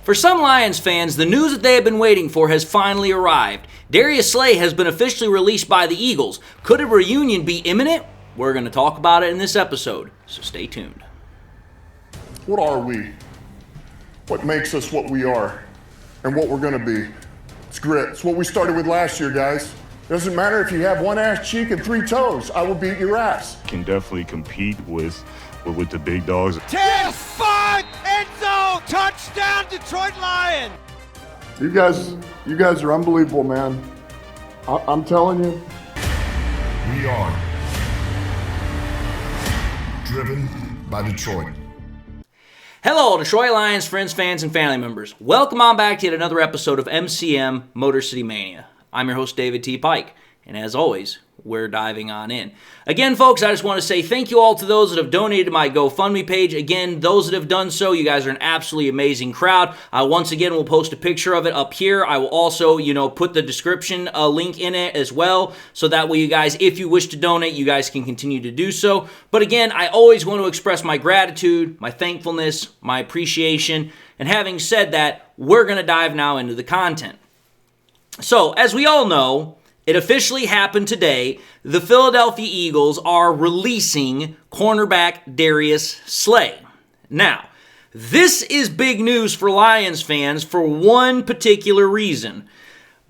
For some Lions fans, the news that they have been waiting for has finally arrived. Darius Slay has been officially released by the Eagles. Could a reunion be imminent? We're going to talk about it in this episode, so stay tuned. What are we? What makes us what we are and what we're going to be? It's grit. It's what we started with last year, guys. It doesn't matter if you have one ass cheek and three toes. I will beat your ass. Can definitely compete with the big dogs. 10-5, end zone, touchdown, Detroit Lions. You guys are unbelievable, man. I'm telling you. We are driven by Detroit. Hello, Detroit Lions friends, fans, and family members. Welcome on back to yet another episode of MCM Motor City Mania. I'm your host, David T. Pike, and as always, we're diving on in. Again, folks, I just want to say thank you all to those that have donated to my GoFundMe page. Again, those that have done so, you guys are an absolutely amazing crowd. Once again, we'll post a picture of it up here. I will also, put the description link in it as well, so that way you guys, if you wish to donate, you guys can continue to do so. But again, I always want to express my gratitude, my thankfulness, my appreciation, and having said that, we're going to dive now into the content. So, as we all know, it officially happened today. The Philadelphia Eagles are releasing cornerback Darius Slay. Now, this is big news for Lions fans for one particular reason.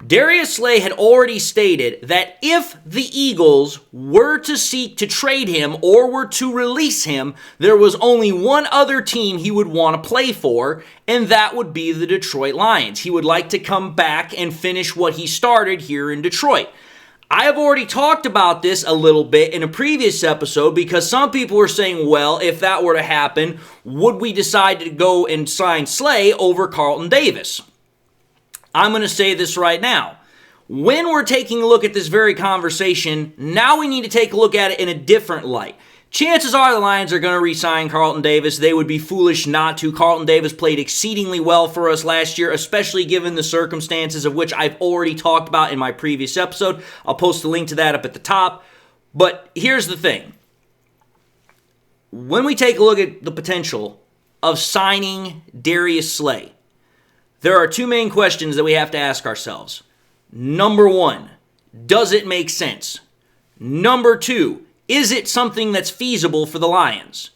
Darius Slay had already stated that if the Eagles were to seek to trade him or were to release him, there was only one other team he would want to play for, and that would be the Detroit Lions. He would like to come back and finish what he started here in Detroit. I have already talked about this a little bit in a previous episode because some people were saying, well, if that were to happen, would we decide to go and sign Slay over Carlton Davis? I'm going to say this right now. When we're taking a look at this very conversation, now we need to take a look at it in a different light. Chances are the Lions are going to re-sign Carlton Davis. They would be foolish not to. Carlton Davis played exceedingly well for us last year, especially given the circumstances of which I've already talked about in my previous episode. I'll post a link to that up at the top. But here's the thing. When we take a look at the potential of signing Darius Slay, there are two main questions that we have to ask ourselves. Number one, does it make sense? Number two, is it something that's feasible for the Lions?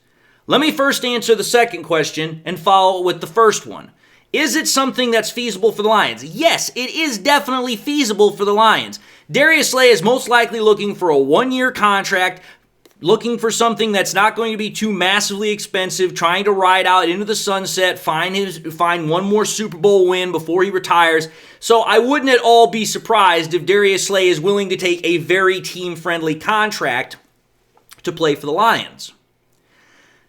Let me first answer the second question and follow with the first one. Is it something that's feasible for the Lions? Yes, it is definitely feasible for the Lions. Darius Slay is most likely looking for a one-year contract, looking for something that's not going to be too massively expensive, trying to ride out into the sunset, find one more Super Bowl win before he retires. So I wouldn't at all be surprised if Darius Slay is willing to take a very team-friendly contract to play for the Lions.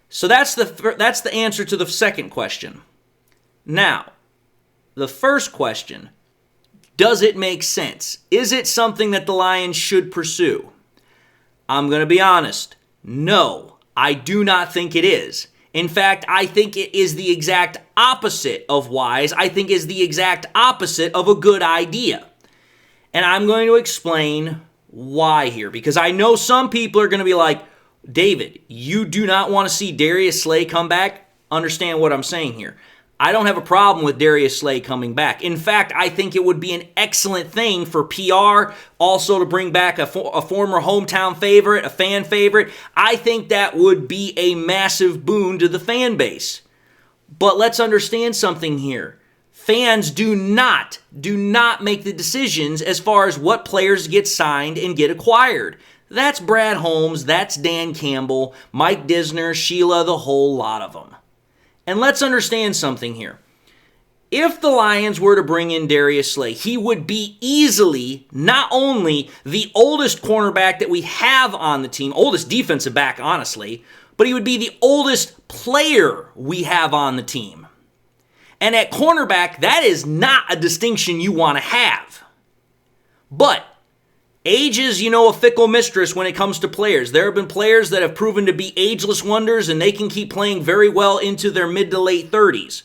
So that's the answer to the second question. Now, the first question, does it make sense? Is it something that the Lions should pursue? I'm going to be honest. No, I do not think it is. In fact, I think it is the exact opposite of wise. I think it is the exact opposite of a good idea. And I'm going to explain why here, because I know some people are going to be like, David, you do not want to see Darius Slay come back? Understand what I'm saying here. I don't have a problem with Darius Slay coming back. In fact, I think it would be an excellent thing for PR, also to bring back a former hometown favorite, a fan favorite. I think that would be a massive boon to the fan base. But let's understand something here. Fans do not make the decisions as far as what players get signed and get acquired. That's Brad Holmes, that's Dan Campbell, Mike Disner, Sheila, the whole lot of them. And let's understand something here. If the Lions were to bring in Darius Slay, he would be easily not only the oldest cornerback that we have on the team, oldest defensive back, honestly, but he would be the oldest player we have on the team. And at cornerback, that is not a distinction you want to have. But age is, a fickle mistress when it comes to players. There have been players that have proven to be ageless wonders, and they can keep playing very well into their mid to late 30s.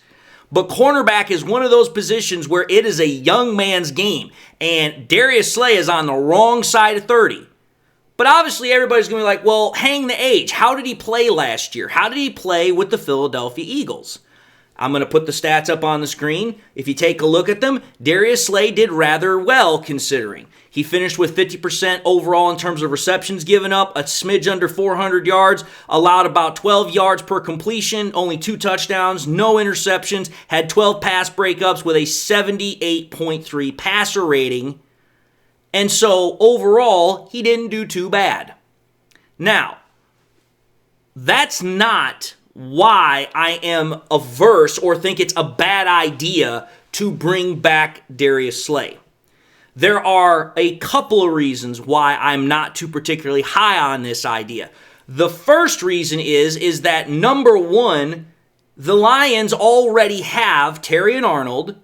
But cornerback is one of those positions where it is a young man's game, and Darius Slay is on the wrong side of 30. But obviously everybody's going to be like, well, hang the age. How did he play last year? How did he play with the Philadelphia Eagles? I'm going to put the stats up on the screen. If you take a look at them, Darius Slay did rather well considering. He finished with 50% overall in terms of receptions given up, a smidge under 400 yards, allowed about 12 yards per completion, only 2 touchdowns, no interceptions, had 12 pass breakups with a 78.3 passer rating. And so overall, he didn't do too bad. Now, that's not why I am averse or think it's a bad idea to bring back Darius Slay. There are a couple of reasons why I'm not too particularly high on this idea. The first reason is that number one, the Lions already have Terrion Arnold.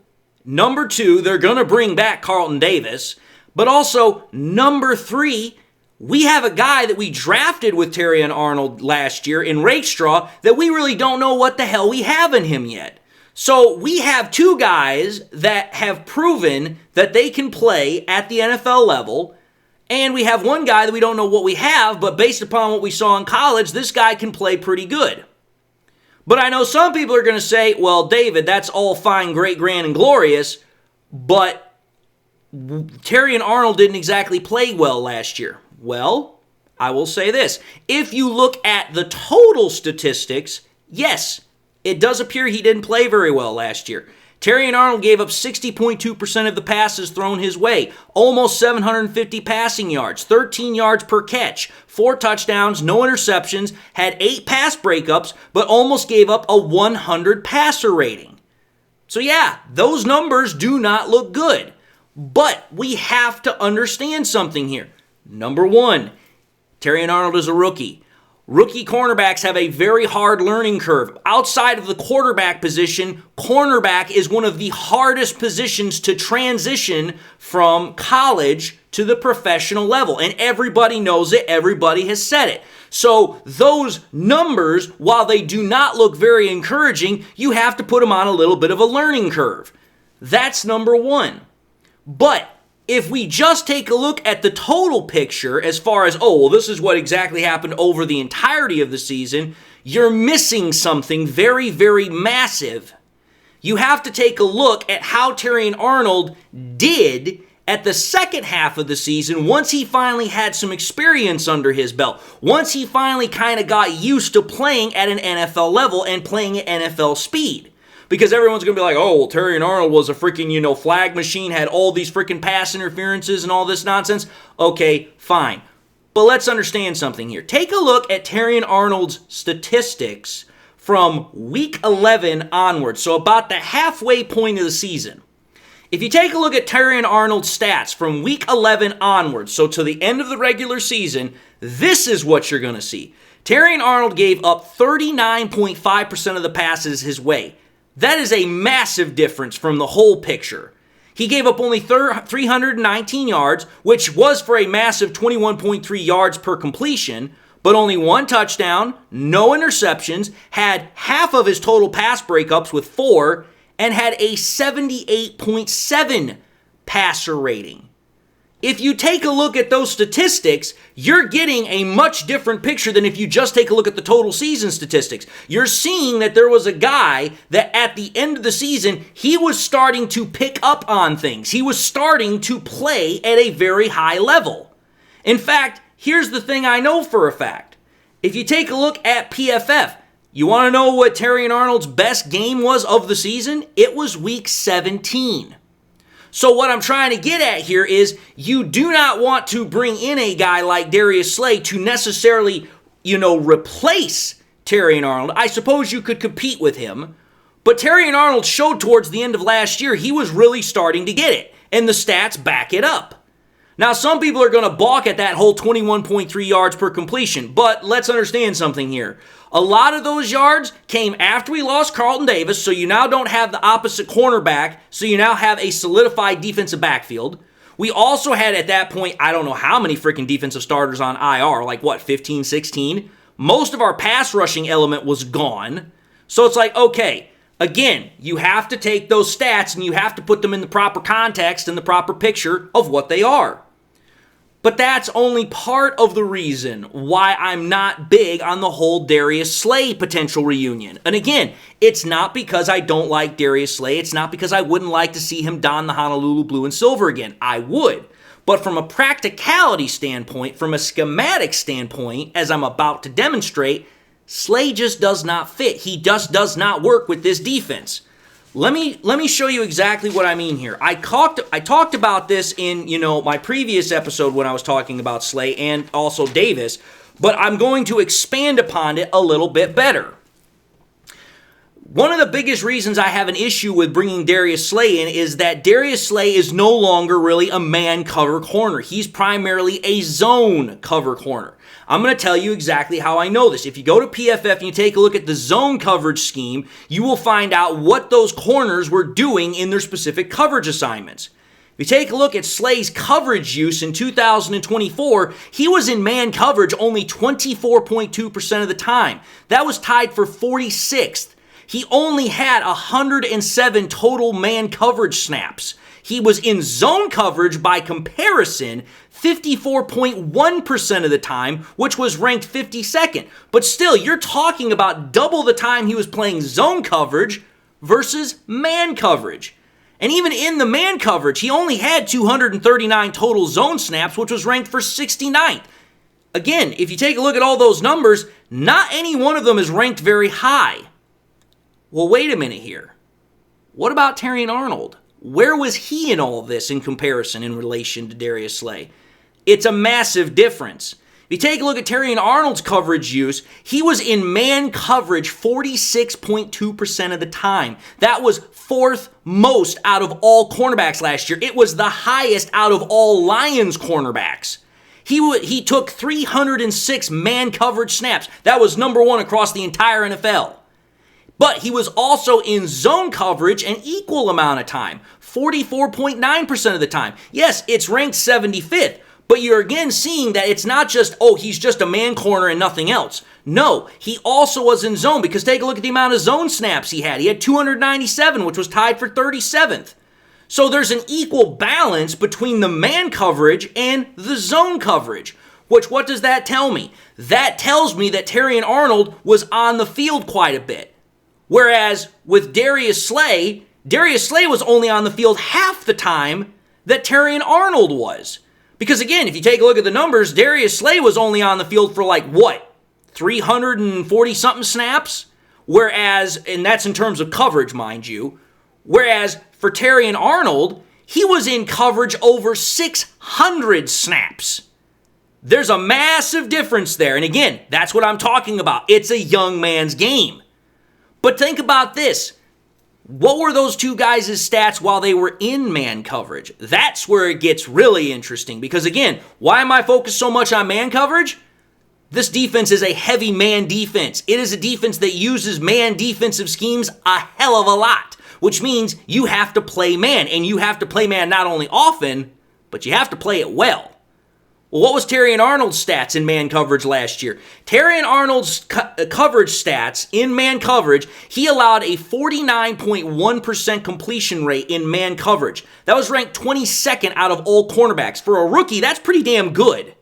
Number two, they're going to bring back Carlton Davis. But also, number three, we have a guy that we drafted with Terrion Arnold last year in Rakestraw that we really don't know what the hell we have in him yet. So we have 2 guys that have proven that they can play at the NFL level, and we have 1 guy that we don't know what we have, but based upon what we saw in college, this guy can play pretty good. But I know some people are going to say, well, David, that's all fine, great, grand, and glorious, but Terrion Arnold didn't exactly play well last year. Well, I will say this. If you look at the total statistics, yes, it does appear he didn't play very well last year. Terrion Arnold gave up 60.2% of the passes thrown his way, almost 750 passing yards, 13 yards per catch, 4 touchdowns, no interceptions, had 8 pass breakups, but almost gave up a 100 passer rating. So yeah, those numbers do not look good. But we have to understand something here. Number one, Terrion Arnold is a rookie. Rookie cornerbacks have a very hard learning curve. Outside of the quarterback position, cornerback is one of the hardest positions to transition from college to the professional level. And everybody knows it. Everybody has said it. So those numbers, while they do not look very encouraging, you have to put them on a little bit of a learning curve. That's number one. But if we just take a look at the total picture as far as, oh, well, this is what exactly happened over the entirety of the season, you're missing something very, very massive. You have to take a look at how Terrion Arnold did at the second half of the season once he finally had some experience under his belt. Once he finally kind of got used to playing at an NFL level and playing at NFL speed. Because everyone's going to be like, oh, well, Terrion Arnold was a freaking, flag machine, had all these freaking pass interferences and all this nonsense. Okay, fine. But let's understand something here. Take a look at Terrion Arnold's statistics from week 11 onwards, so about the halfway point of the season. If you take a look at Terrion Arnold's stats from week 11 onwards, so to the end of the regular season, this is what you're going to see. Terrion Arnold gave up 39.5% of the passes his way. That is a massive difference from the whole picture. He gave up only 319 yards, which was for a massive 21.3 yards per completion, but only 1 touchdown, no interceptions, had half of his total pass breakups with 4, and had a 78.7 passer rating. If you take a look at those statistics, you're getting a much different picture than if you just take a look at the total season statistics. You're seeing that there was a guy that at the end of the season, he was starting to pick up on things. He was starting to play at a very high level. In fact, here's the thing I know for a fact. If you take a look at PFF, you want to know what Terrion Arnold's best game was of the season? It was week 17. So what I'm trying to get at here is you do not want to bring in a guy like Darius Slay to necessarily, replace Terrion Arnold. I suppose you could compete with him, but Terrion Arnold showed towards the end of last year he was really starting to get it, and the stats back it up. Now, some people are going to balk at that whole 21.3 yards per completion, but let's understand something here. A lot of those yards came after we lost Carlton Davis, so you now don't have the opposite cornerback, so you now have a solidified defensive backfield. We also had at that point, I don't know how many freaking defensive starters on IR, 15, 16? Most of our pass rushing element was gone. So it's like, okay, again, you have to take those stats and you have to put them in the proper context and the proper picture of what they are. But that's only part of the reason why I'm not big on the whole Darius Slay potential reunion. And again, it's not because I don't like Darius Slay. It's not because I wouldn't like to see him don the Honolulu blue and silver again. I would. But from a practicality standpoint, from a schematic standpoint, as I'm about to demonstrate, Slay just does not fit. He just does not work with this defense. Let me show you exactly what I mean here. I talked about this in, my previous episode when I was talking about Slay and also Davis, but I'm going to expand upon it a little bit better. One of the biggest reasons I have an issue with bringing Darius Slay in is that Darius Slay is no longer really a man cover corner. He's primarily a zone cover corner. I'm going to tell you exactly how I know this. If you go to PFF and you take a look at the zone coverage scheme, you will find out what those corners were doing in their specific coverage assignments. If you take a look at Slay's coverage use in 2024, he was in man coverage only 24.2% of the time. That was tied for 46th. He only had 107 total man coverage snaps. He was in zone coverage by comparison 54.1% of the time, which was ranked 52nd. But still, you're talking about double the time he was playing zone coverage versus man coverage. And even in the man coverage, he only had 239 total zone snaps, which was ranked for 69th. Again, if you take a look at all those numbers, not any one of them is ranked very high. Well, wait a minute here. What about Terrion Arnold? Where was he in all of this in comparison in relation to Darius Slay? It's a massive difference. If you take a look at Terrion Arnold's coverage use, he was in man coverage 46.2% of the time. That was fourth most out of all cornerbacks last year. It was the highest out of all Lions cornerbacks. He took 306 man coverage snaps. That was number one across the entire NFL. But he was also in zone coverage an equal amount of time, 44.9% of the time. Yes, it's ranked 75th, but you're again seeing that it's not just, he's just a man corner and nothing else. No, he also was in zone because take a look at the amount of zone snaps he had. He had 297, which was tied for 37th. So there's an equal balance between the man coverage and the zone coverage. Which, what does that tell me? That tells me that Terrion Arnold was on the field quite a bit. Whereas with Darius Slay was only on the field half the time that Terrion Arnold was. Because again, if you take a look at the numbers, Darius Slay was only on the field for 340-something snaps? Whereas, and that's in terms of coverage, mind you. Whereas for Terrion Arnold, he was in coverage over 600 snaps. There's a massive difference there. And again, that's what I'm talking about. It's a young man's game. But think about this. What were those two guys' stats while they were in man coverage? That's where it gets really interesting. Because again, why am I focused so much on man coverage? This defense is a heavy man defense. It is a defense that uses man defensive schemes a hell of a lot. Which means you have to play man. And you have to play man not only often, but you have to play it well. Well, what was Terrion Arnold's stats in man coverage last year? Terrion Arnold's coverage stats in man coverage, he allowed a 49.1% completion rate in man coverage. That was ranked 22nd out of all cornerbacks. For a rookie, that's pretty damn good.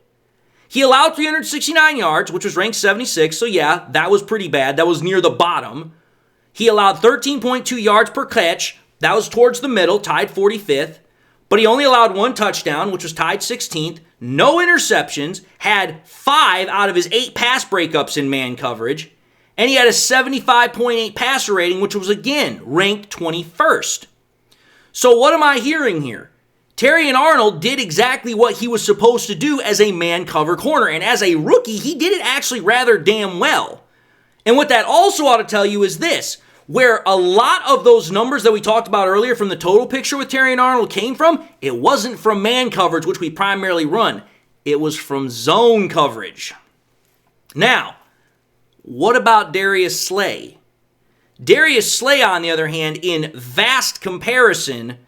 He allowed 369 yards, which was ranked 76, so yeah, that was pretty bad. That was near the bottom. He allowed 13.2 yards per catch. That was towards the middle, tied 45th. But he only allowed one touchdown, which was tied 16th. No interceptions, had 5 out of his 8 pass breakups in man coverage, and he had a 75.8 passer rating, which was again ranked 21st. So what am I hearing here? Terrion Arnold did exactly what he was supposed to do as a man cover corner, and as a rookie, he did it actually rather damn well. And what that also ought to tell you is this. Where a lot of those numbers that we talked about earlier from the total picture with Terrion Arnold came from, it wasn't from man coverage, which we primarily run. It was from zone coverage. Now, what about Darius Slay? Darius Slay, on the other hand, in vast comparison,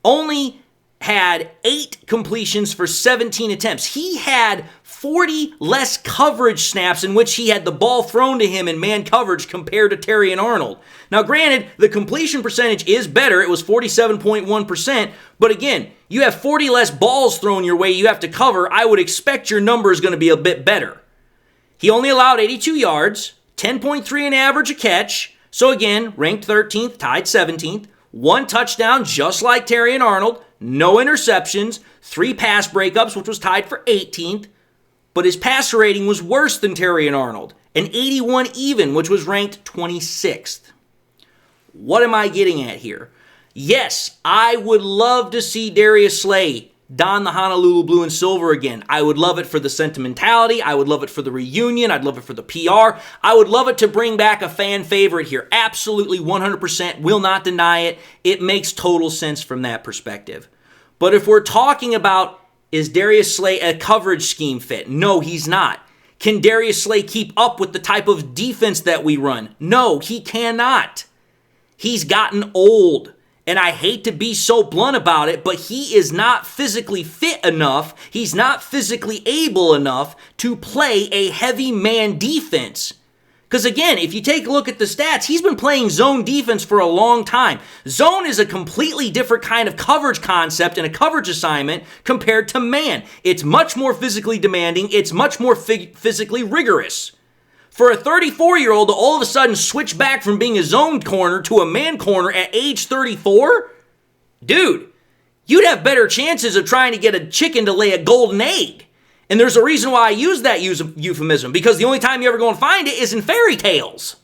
only had 8 completions for 17 attempts. He had 40 less coverage snaps in which he had the ball thrown to him in man coverage compared to Terrion Arnold. Now, granted, the completion percentage is better. It was 47.1%. But again, you have 40 less balls thrown your way you have to cover. I would expect your number is going to be a bit better. He only allowed 82 yards, 10.3 an average a catch. So again, ranked 13th, tied 17th. 1 touchdown, just like Terrion Arnold. No interceptions. 3 pass breakups, which was tied for 18th. But his passer rating was worse than Terrion Arnold, an 81 even, which was ranked 26th. What am I getting at here? Yes, I would love to see Darius Slay don the Honolulu blue and silver again. I would love it for the sentimentality. I would love it for the reunion. I'd love it for the PR. I would love it to bring back a fan favorite here. Absolutely 100%. Will not deny it. It makes total sense from that perspective. But if we're talking about, is Darius Slay a coverage scheme fit? No, he's not. Can Darius Slay keep up with the type of defense that we run? No, he cannot. He's gotten old. And I hate to be so blunt about it, but he is not physically fit enough. He's not physically able enough to play a heavy man defense. Because again, if you take a look at the stats, he's been playing zone defense for a long time. Zone is a completely different kind of coverage concept and a coverage assignment compared to man. It's much more physically demanding. It's much more physically rigorous. For a 34-year-old to all of a sudden switch back from being a zone corner to a man corner at age 34? Dude, you'd have better chances of trying to get a chicken to lay a golden egg. And there's a reason why I use that euphemism, because the only time you ever go and find it is in fairy tales.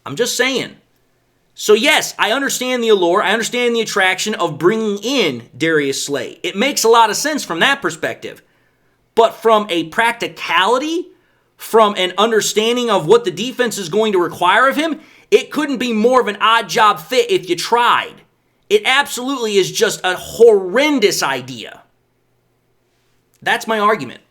I'm just saying. So yes, I understand the allure. I understand the attraction of bringing in Darius Slay. It makes a lot of sense from that perspective. But from a practicality, from an understanding of what the defense is going to require of him, it couldn't be more of an odd job fit if you tried. It absolutely is just a horrendous idea. That's my argument.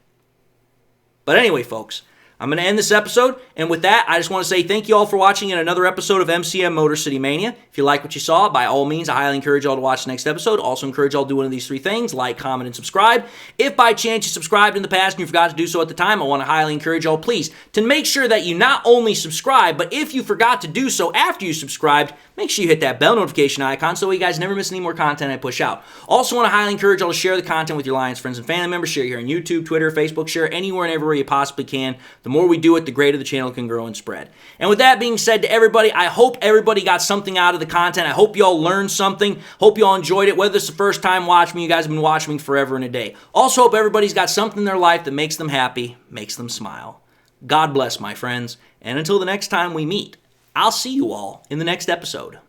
But anyway, folks, I'm going to end this episode. And with that, I just want to say thank you all for watching in another episode of MCM Motor City Mania. If you like what you saw, by all means, I highly encourage y'all to watch the next episode. Also encourage y'all to do one of these 3 things: like, comment, and subscribe. If by chance you subscribed in the past and you forgot to do so at the time, I want to highly encourage y'all, please, to make sure that you not only subscribe, but if you forgot to do so after you subscribed, make sure you hit that bell notification icon so you guys never miss any more content I push out. Also want to highly encourage y'all to share the content with your Lions friends and family members. Share here on YouTube, Twitter, Facebook. Share anywhere and everywhere you possibly can. The more we do it, the greater the channel can grow and spread. And with that being said, to everybody, I hope everybody got something out of the content. I hope y'all learned something. Hope y'all enjoyed it. Whether it's the first time watching me, you guys have been watching me forever and a day. Also hope everybody's got something in their life that makes them happy, makes them smile. God bless, my friends. And until the next time we meet, I'll see you all in the next episode.